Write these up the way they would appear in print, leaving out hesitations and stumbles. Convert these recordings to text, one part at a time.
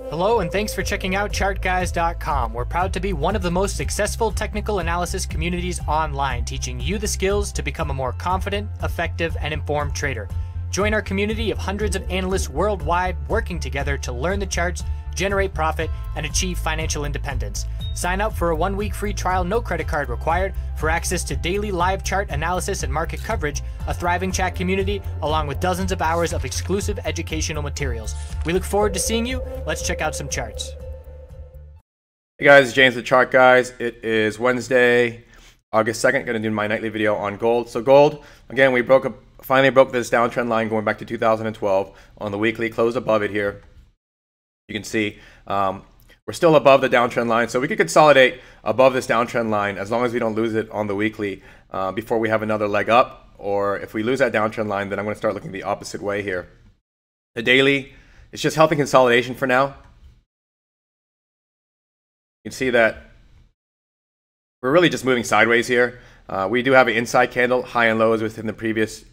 Hello and thanks for checking out ChartGuys.com. We're proud to be one of the most successful technical analysis communities online, teaching you the skills to become a more confident, effective, and informed trader. Join our community of hundreds of analysts worldwide working together to learn the charts, generate profit, and achieve financial independence. Sign up for a 1-week free trial, no credit card required, for access to daily live chart analysis and market coverage, a thriving chat community, along with dozens of hours of exclusive educational materials. We look forward to seeing you. Let's check out some charts. Hey guys, James the Chart Guys. It is Wednesday, August 2nd. Going to do my nightly video on gold. So gold, again, we finally broke this downtrend line going back to 2012 on the weekly, closed above it here. You can see we're still above the downtrend line, so we could consolidate above this downtrend line as long as we don't lose it on the weekly before we have another leg up. Or if we lose that downtrend line, then I'm going to start looking the opposite way here. The daily, it's just healthy consolidation for now. You can see that we're really just moving sideways here. We do have an inside candle, high and low is within the previous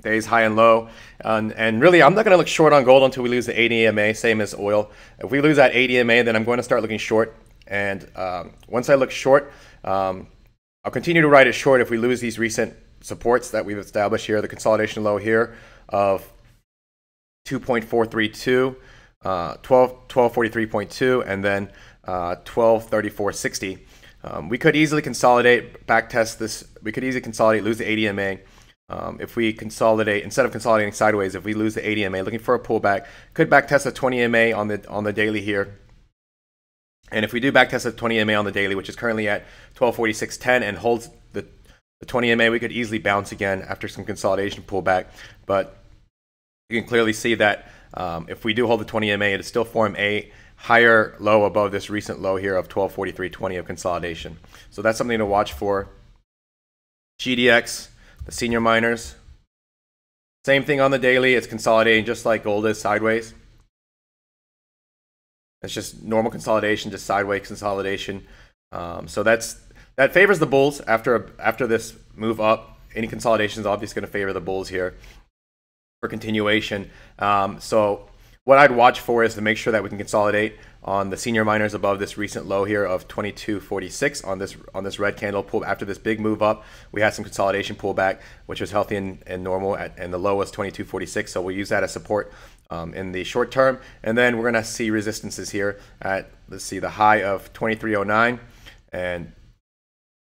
days, high and low, and really I'm not going to look short on gold until we lose the 80 EMA, same as oil. If we lose that 80 EMA, then I'm going to start looking short, and once I look short, I'll continue to ride it short if we lose these recent supports that we've established here, the consolidation low here of 2.432, 1243.2, and then 1234.60. We could easily consolidate, back test this. We could easily consolidate, lose the 80 EMA. If we consolidate, instead of consolidating sideways, if we lose the 80 EMA, looking for a pullback, could backtest the 20 EMA on the daily here. And if we do backtest the 20 EMA on the daily, which is currently at 1246.10 and holds the 20 EMA, we could easily bounce again after some consolidation pullback. But you can clearly see that if we do hold the 20 EMA, it'll still form a higher low above this recent low here of 1243.20 of consolidation. So that's something to watch for. GDX, the senior miners, same thing on the daily. It's consolidating just like gold is, sideways. It's just normal consolidation, just sideways consolidation. So that favors the bulls after this move up. Any consolidation is obviously going to favor the bulls here for continuation. So what I'd watch for is to make sure that we can consolidate on the senior miners above this recent low here of 22.46 on this red candle pull. After this big move up, we had some consolidation pullback, which was healthy and normal, and the low was 22.46. So we'll use that as support in the short term, and then we're going to see resistances here at, let's see, the high of 23.09, and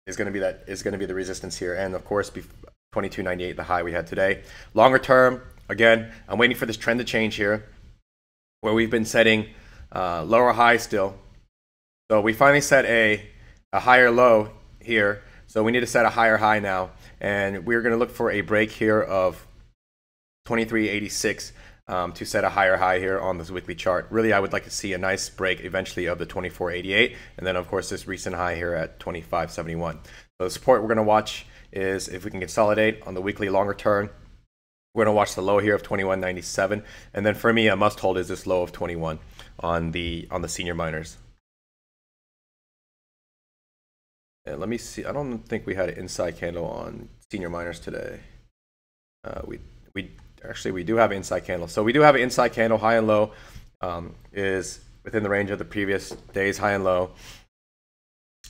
is going to be the resistance here, and of course 22.98, the high we had today. Longer term, again, I'm waiting for this trend to change here, where we've been setting lower high still. So we finally set a higher low here. So we need to set a higher high now. And we're going to look for a break here of 23.86 to set a higher high here on this weekly chart. Really, I would like to see a nice break eventually of the 24.88. And then, of course, this recent high here at 25.71. So the support we're going to watch is if we can consolidate on the weekly longer term. We're going to watch the low here of 21.97, and then for me, a must hold is this low of 21 on the senior miners. And let me see. I don't think we had an inside candle on senior miners today. We do have an inside candle. So we do have an inside candle. High and low is within the range of the previous days high and low.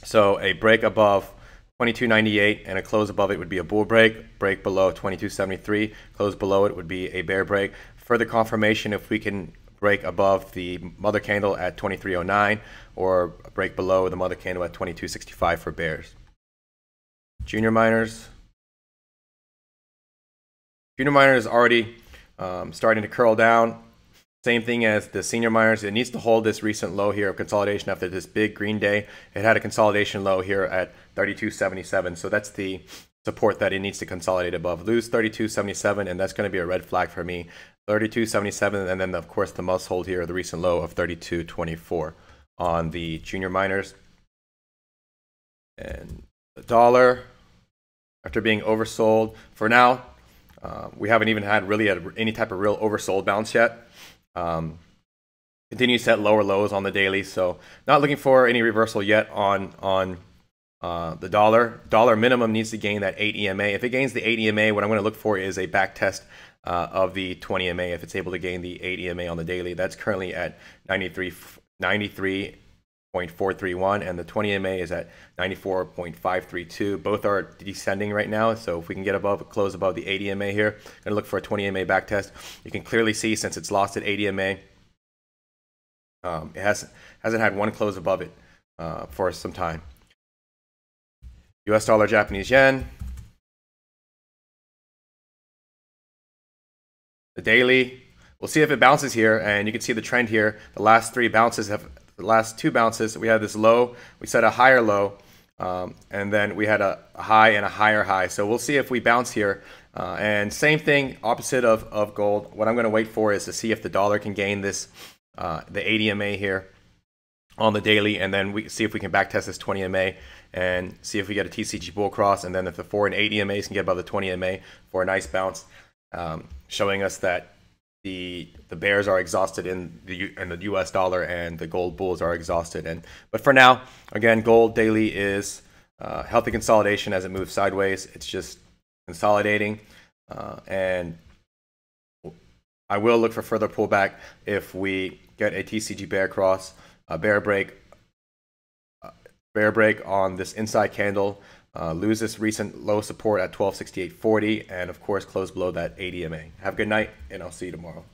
So a break above 22.98 and a close above it would be a bull break. Break below 22.73, close below it would be a bear break. Further confirmation if we can break above the mother candle at 23.09 or break below the mother candle at 22.65 for bears. Junior miners. Junior miners already starting to curl down. Same thing as the senior miners. It needs to hold this recent low here of consolidation after this big green day. It had a consolidation low here at 32.77. So that's the support that it needs to consolidate above. Lose 32.77, and that's going to be a red flag for me. 32.77, and then of course the must hold here, the recent low of 32.24 on the junior miners. And the dollar, after being oversold for now, we haven't even had really any type of real oversold bounce yet. Continue to set lower lows on the daily, so not looking for any reversal yet on The dollar minimum needs to gain that 8 EMA. If it gains the 8 EMA, what I'm going to look for is a back test of the 20 EMA. If it's able to gain the 8 EMA on the daily, that's currently at 93.431, and the 20 EMA is at 94.532. Both are descending right now, so if we can get close above the 8 EMA here, I'm going to look for a 20 EMA back test. You can clearly see since it's lost at 8 EMA, it hasn't had one close above it for some time. US dollar, Japanese yen. The daily, we'll see if it bounces here, and you can see the trend here. The last two bounces, we had this low, we set a higher low, and then we had a high and a higher high. So we'll see if we bounce here. And same thing, opposite of gold. What I'm going to wait for is to see if the dollar can gain this, the 8 EMA here on the daily, and then we see if we can back test this 20 EMA and see if we get a TCG bull cross, and then if the 4 and 8 EMAs can get above the 20 EMA for a nice bounce, showing us that the bears are exhausted in the US dollar and the gold bulls are exhausted. But for now, again, gold daily is healthy consolidation as it moves sideways. It's just consolidating, and I will look for further pullback if we get a TCG bear cross, a bear break on this inside candle, lose this recent low support at 1268.40, and of course close below that 8 EMA. Have a good night, and I'll see you tomorrow.